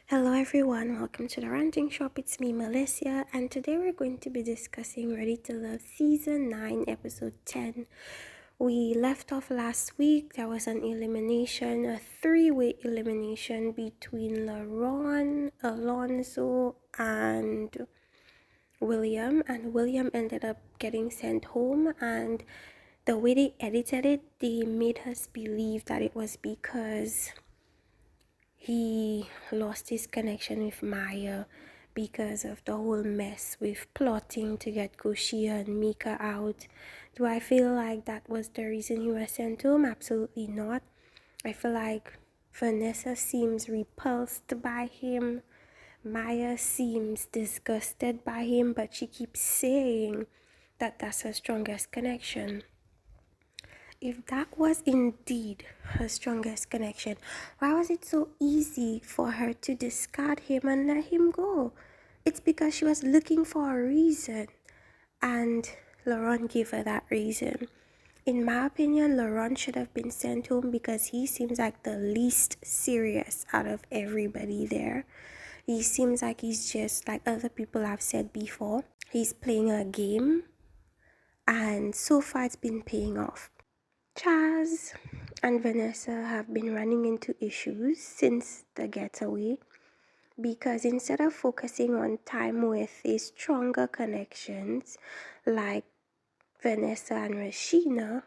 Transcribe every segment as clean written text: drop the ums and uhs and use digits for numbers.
Hello everyone, welcome to the Ranting Shop. It's me, Melissa, and today we're going to be discussing Ready to Love Season 9, Episode 10. We left off last week. There was an elimination, a three-way elimination between LaRon, Alonzo, and William. And William ended up getting sent home, and the way they edited it, they made us believe that it was because he lost his connection with Maya because of the whole mess with plotting to get Koshia and Mika out. Do I feel like that was the reason he was sent home? Absolutely not. I feel like Vanessa seems repulsed by him. Maya seems disgusted by him, but she keeps saying that that's her strongest connection. If that was indeed her strongest connection, why was it so easy for her to discard him and let him go? It's because she was looking for a reason, and Laurent gave her that reason. In my opinion, Laurent should have been sent home because he seems like the least serious out of everybody there. He seems like he's just like other people I've said before. He's playing a game, and so far it's been paying off. Chaz and Vanessa have been running into issues since the getaway because instead of focusing on time with a stronger connections like Vanessa and Rashina,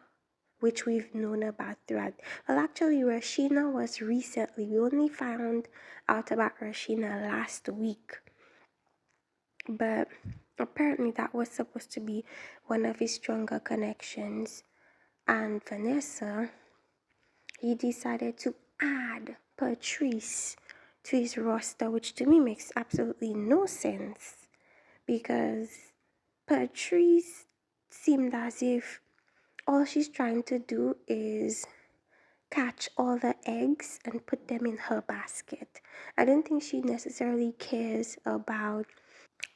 which we've known about throughout. Well, actually, Rashina was recently. We only found out about Rashina last week. But apparently that was supposed to be one of his stronger connections. And Vanessa, he decided to add Patrice to his roster, which to me makes absolutely no sense because Patrice seemed as if all she's trying to do is catch all the eggs and put them in her basket. I don't think she necessarily cares about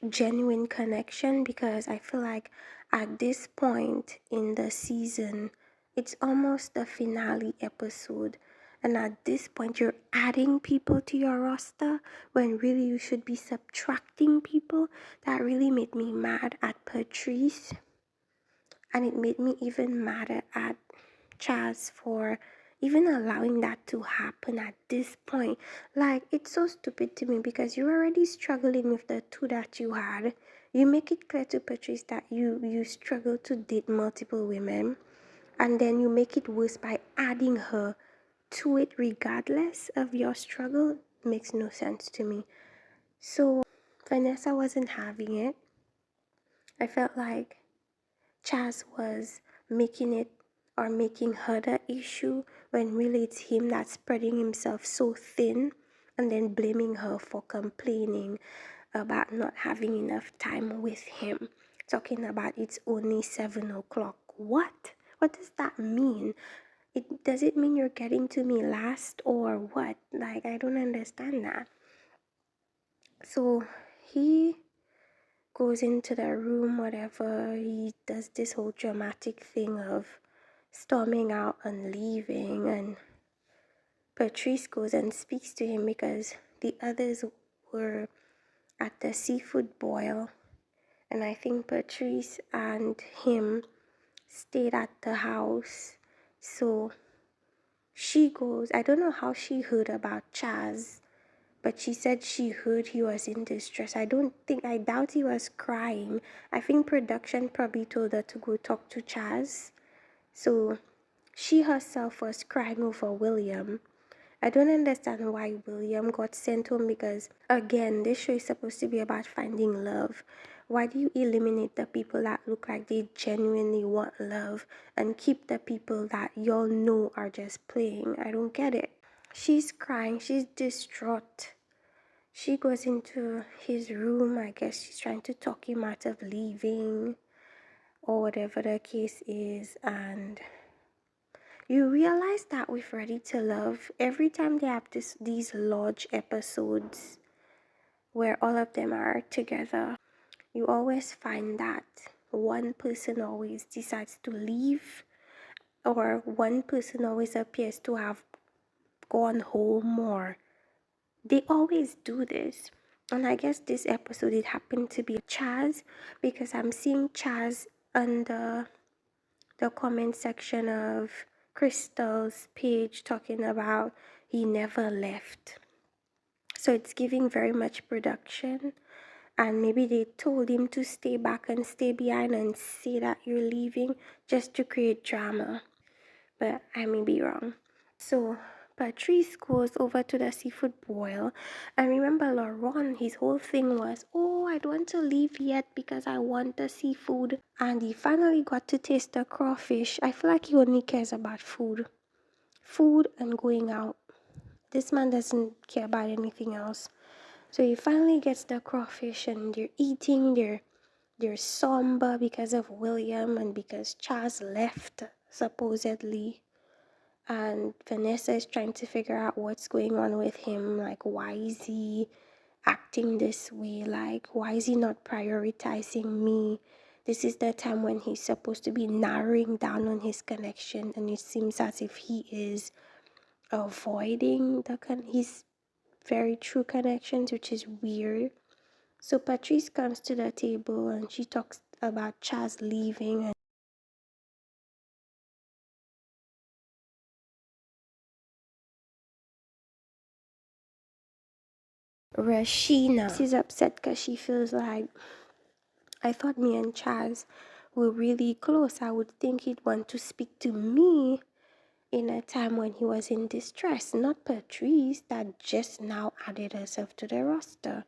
genuine connection because I feel like at this point in the season, it's almost the finale episode. And at this point, you're adding people to your roster when really you should be subtracting people. That really made me mad at Patrice. And it made me even madder at Chaz for even allowing that to happen at this point. Like, it's so stupid to me because you're already struggling with the two that you had. You make it clear to Patrice that you struggle to date multiple women, and then you make it worse by adding her to it regardless of your struggle. Makes no sense to me. So Vanessa wasn't having it. I felt like Chaz was making it or making her the issue when really it's him that's spreading himself so thin and then blaming her for complaining about not having enough time with him. Talking about it's only 7 o'clock. What? What does that mean? Does it mean you're getting to me last or what? Like, I don't understand that. So he goes into the room, whatever. He does this whole dramatic thing of storming out and leaving, and Patrice goes and speaks to him because the others were at the seafood boil, and I think Patrice and him stayed at the house. So she goes, I don't know how she heard about Chaz, but she said she heard he was in distress. I doubt he was crying. I think production probably told her to go talk to Chaz. So she herself was crying over William. I don't understand why William got sent home because, again, this show is supposed to be about finding love. Why do you eliminate the people that look like they genuinely want love and keep the people that y'all know are just playing? I don't get it. She's crying. She's distraught. She goes into his room. I guess she's trying to talk him out of leaving or whatever the case is. And you realize that with Ready to Love, every time they have these large episodes where all of them are together, you always find that one person always decides to leave, or one person always appears to have gone home, or They always do this. And I guess this episode it happened to be Chaz, because I'm seeing Chaz under the comment section of Crystal's page talking about he never left. So it's giving very much production. And maybe they told him to stay back and stay behind and say that you're leaving just to create drama. But I may be wrong. So Patrice goes over to the seafood boil. And remember, Laurent, his whole thing was, oh, I don't want to leave yet because I want the seafood. And he finally got to taste the crawfish. I feel like he only cares about food. Food and going out. This man doesn't care about anything else. So he finally gets the crawfish and they're eating. They're somber because of William and because Chaz left, supposedly. And Vanessa is trying to figure out what's going on with him. Like, why is he acting this way? Like, why is he not prioritizing me? This is the time when he's supposed to be narrowing down on his connection, and it seems as if he is avoiding his very true connections, which is weird. So Patrice comes to the table and she talks about Chaz leaving and Rashina. She's upset because she feels like, I thought me and Chaz were really close. I would think he'd want to speak to me in a time when he was in distress, not Patrice that just now added herself to the roster.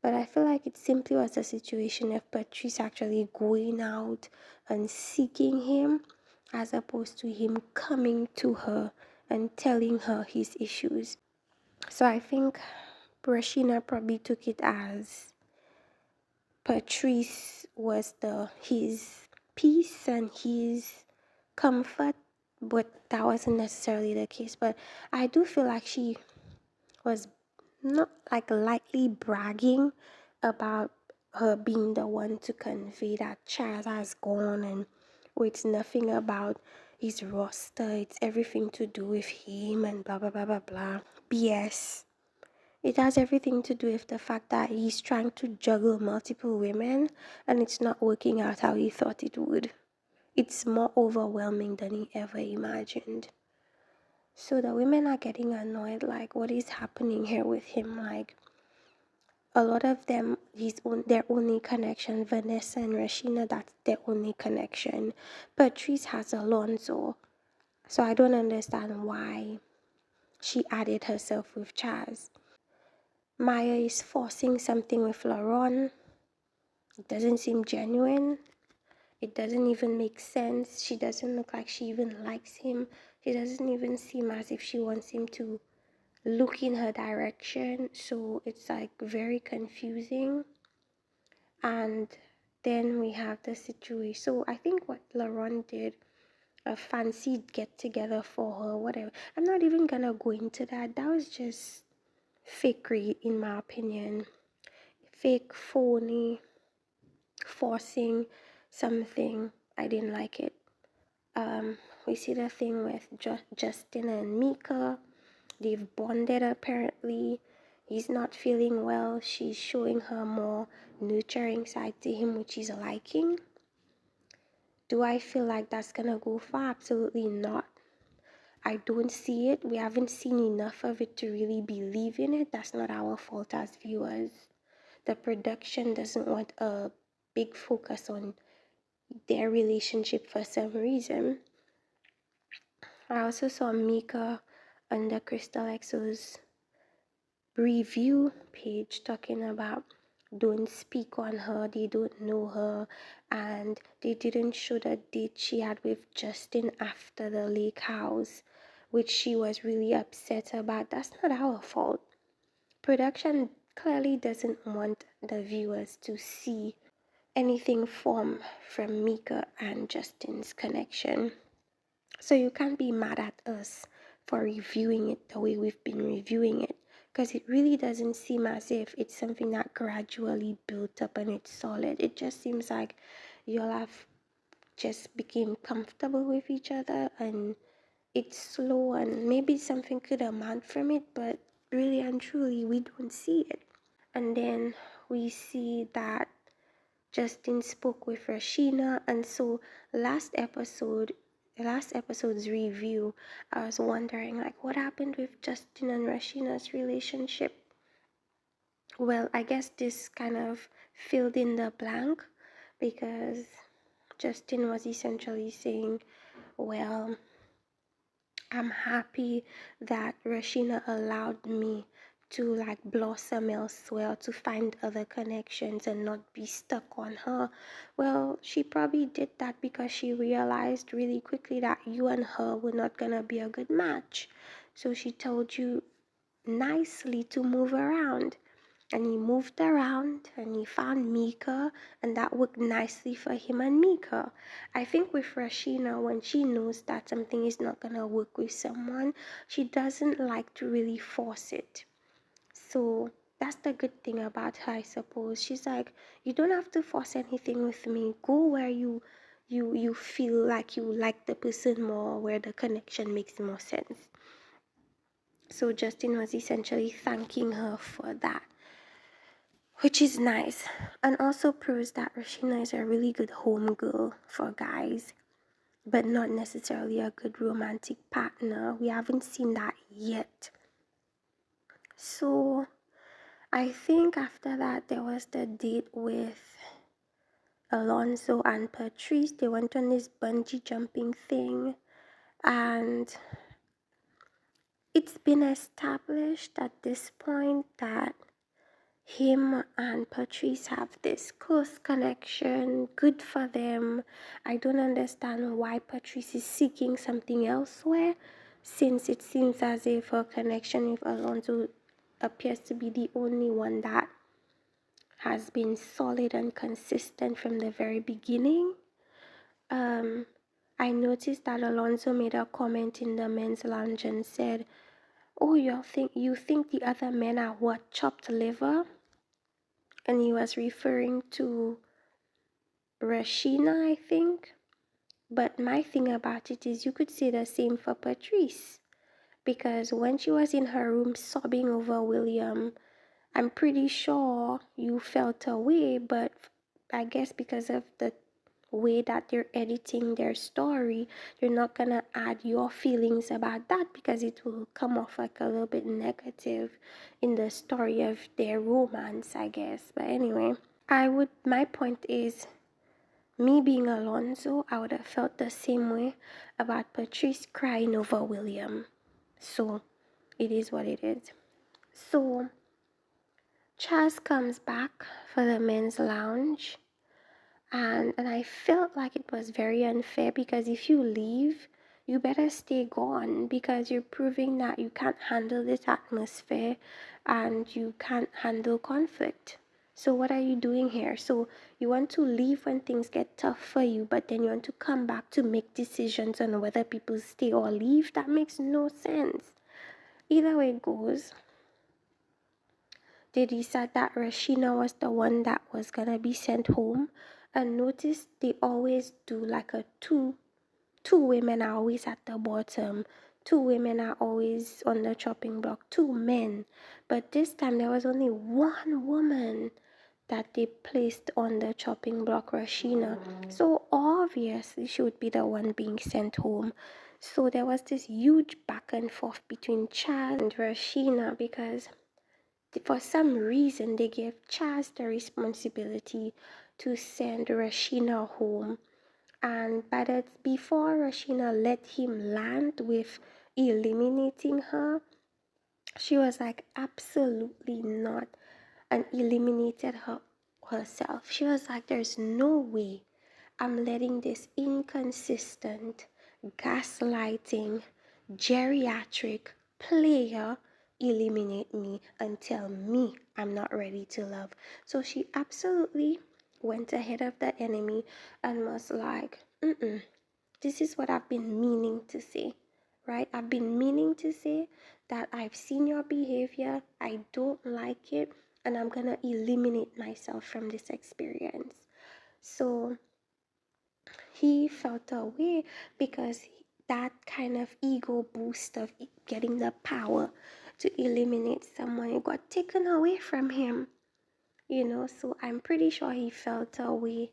But I feel like it simply was a situation of Patrice actually going out and seeking him as opposed to him coming to her and telling her his issues. So I think Rashina probably took it as Patrice was his peace and his comfort, but that wasn't necessarily the case. But I do feel like she was not like lightly bragging about her being the one to convey that Chaz has gone, and it's nothing about his roster, it's everything to do with him and blah blah blah blah blah. BS. It has everything to do with the fact that he's trying to juggle multiple women and it's not working out how he thought it would. It's more overwhelming than he ever imagined. So the women are getting annoyed, like, what is happening here with him? Like, a lot of them, their only connection, Vanessa and Rashina, that's their only connection. Patrice has Alonzo. So I don't understand why she added herself with Chaz. Maya is forcing something with Laurent. It doesn't seem genuine. It doesn't even make sense. She doesn't look like she even likes him. She doesn't even seem as if she wants him to look in her direction. So it's like very confusing. And then we have the situation. So I think what Laurent did, a fancy get together for her, whatever. I'm not even gonna go into that. That was just fakery, in my opinion. Fake, phony, forcing something. I didn't like it. We see the thing with Justin and Mika. They've bonded apparently. He's not feeling well. She's showing her more nurturing side to him, which he's liking. Do I feel like that's gonna go far? Absolutely not. I don't see it. We haven't seen enough of it to really believe in it. That's not our fault as viewers. The production doesn't want a big focus on their relationship for some reason. I also saw Mika on the Crystal Exo's review page talking about don't speak on her, they don't know her, and they didn't show the date she had with Justin after the lake house, which she was really upset about. That's not our fault. Production clearly doesn't want the viewers to see anything form from Mika and Justin's connection. So you can't be mad at us for reviewing it the way we've been reviewing it, because it really doesn't seem as if it's something that gradually built up and it's solid. It just seems like you'll have just became comfortable with each other and it's slow, and maybe something could amount from it, but really and truly, we don't see it. And then we see that Justin spoke with Rashina, and so last episode's review, I was wondering like what happened with Justin and Rashina's relationship. Well, I guess this kind of filled in the blank because Justin was essentially saying, well, I'm happy that Rashina allowed me to like blossom elsewhere, to find other connections and not be stuck on her. Well, she probably did that because she realized really quickly that you and her were not gonna be a good match. So she told you nicely to move around. And he moved around and he found Mika, and that worked nicely for him and Mika. I think with Rashina, when she knows that something is not gonna work with someone, she doesn't like to really force it. So that's the good thing about her, I suppose. She's like, you don't have to force anything with me. Go where you feel like you like the person more, where the connection makes more sense. So Justin was essentially thanking her for that, which is nice and also proves that Rashina is a really good home girl for guys, but not necessarily a good romantic partner. We haven't seen that yet. So I think after that there was the date with Alonzo and Patrice. They went on this bungee jumping thing, and it's been established at this point that him and Patrice have this close connection. Good for them. I don't understand why Patrice is seeking something elsewhere, since it seems as if her connection with Alonzo appears to be the only one that has been solid and consistent from the very beginning. I noticed that Alonzo made a comment in the men's lounge and said, "Oh, you think the other men are what, chopped liver?" And he was referring to Rashina, I think. But my thing about it is you could say the same for Patrice. Because when she was in her room sobbing over William, I'm pretty sure you felt away, but I guess because of the way that they're editing their story, you're not gonna add your feelings about that because it will come off like a little bit negative in the story of their romance, I guess. But anyway, my point is, me being Alonzo, I would have felt the same way about Patrice crying over William. So it is what it is. So Chaz comes back for the men's lounge, and I felt like it was very unfair because if you leave, you better stay gone because you're proving that you can't handle this atmosphere and you can't handle conflict. So what are you doing here? So you want to leave when things get tough for you, but then you want to come back to make decisions on whether people stay or leave? That makes no sense. Either way it goes, they decided that Rashina was the one that was gonna be sent home. And notice they always do like a two women are always at the bottom, two women are always on the chopping block, two men. But this time there was only one woman that they placed on the chopping block, Rashina. So obviously she would be the one being sent home. So there was this huge back and forth between Chaz and Rashina because for some reason they gave Chaz the responsibility to send Rashina home. And before Rashina let him land with eliminating her, she was like, absolutely not, and eliminated herself. She was like, there's no way I'm letting this inconsistent, gaslighting, geriatric player eliminate me and tell me I'm not ready to love. So she absolutely went ahead of the enemy and was like, this is what I've been meaning to say, right? I've been meaning to say that I've seen your behavior, I don't like it, and I'm gonna eliminate myself from this experience. So he felt away because that kind of ego boost of getting the power to eliminate someone. It got taken away from him, so I'm pretty sure he felt her way.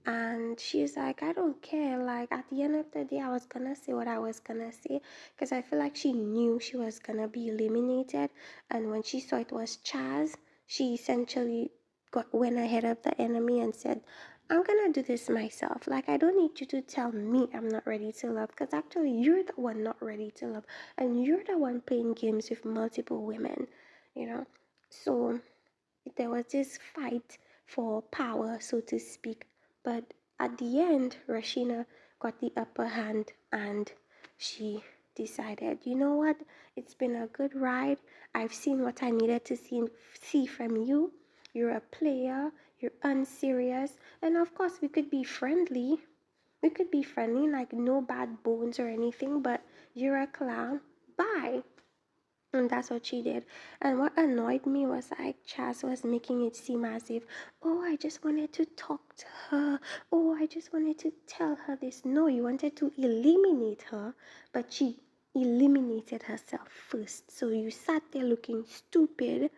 And she's like, I don't care. Like, at the end of the day, I was gonna say what I was gonna say because I feel like she knew she was gonna be eliminated. And when she saw it was Chaz, she essentially went ahead of the enemy and said, I'm gonna do this myself. Like, I don't need you to tell me I'm not ready to love, because actually you're the one not ready to love, and you're the one playing games with multiple women, So there was this fight for power, so to speak. But at the end, Rashina got the upper hand and she decided, you know what? It's been a good ride. I've seen what I needed to see from you. You're a player, you're unserious, and of course, we could be friendly. We could be friendly, like no bad bones or anything, but you're a clown. Bye. And that's what she did. And what annoyed me was like Chaz was making it seem as if, oh, I just wanted to talk to her. Oh, I just wanted to tell her this. No, you wanted to eliminate her, but she eliminated herself first. So you sat there looking stupid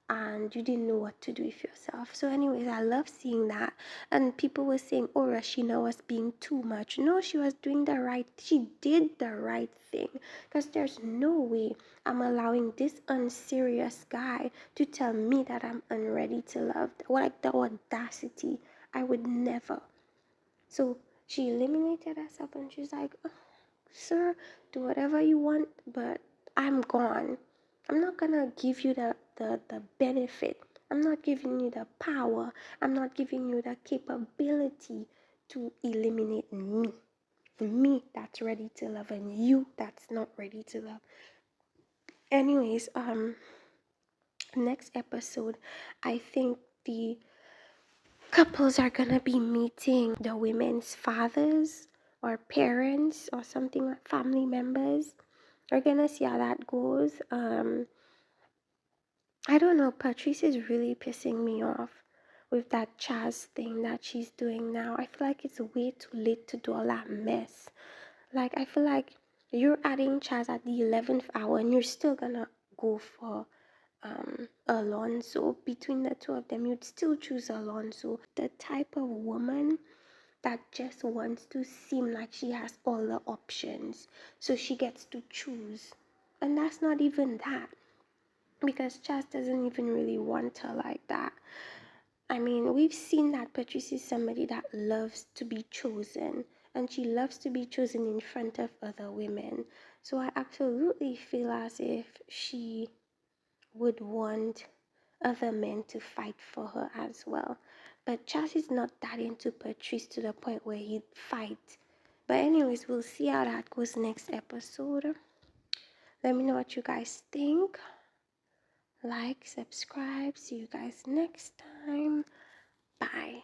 and you didn't know what to do with yourself. So anyways, I love seeing that. And people were saying, oh, Rashina was being too much. No, she was doing she did the right thing, because there's no way I'm allowing this unserious guy to tell me that I'm unready to love. Like, the audacity. I would never. So she eliminated herself and she's like, oh, sir, do whatever you want, but I'm gone. I'm not gonna give you the benefit. I'm not giving you the power. I'm not giving you the capability to eliminate me. Me that's ready to love and you that's not ready to love. Anyways, next episode, I think the couples are gonna be meeting the women's fathers or parents or something, like family members. We're gonna see how that goes. I don't know, Patrice is really pissing me off with that Chaz thing that she's doing now. I feel like it's way too late to do all that mess. Like, I feel like you're adding Chaz at the 11th hour and you're still gonna go for Alonzo. Between the two of them, you'd still choose Alonzo. The type of woman that just wants to seem like she has all the options, so she gets to choose. And that's not even that, because Chaz doesn't even really want her like that. I mean, we've seen that Patrice is somebody that loves to be chosen, and she loves to be chosen in front of other women. So I absolutely feel as if she would want other men to fight for her as well. But Chaz is not that into Patrice to the point where he'd fight. But anyways, we'll see how that goes next episode. Let me know what you guys think. Like, subscribe. See you guys next time. Bye.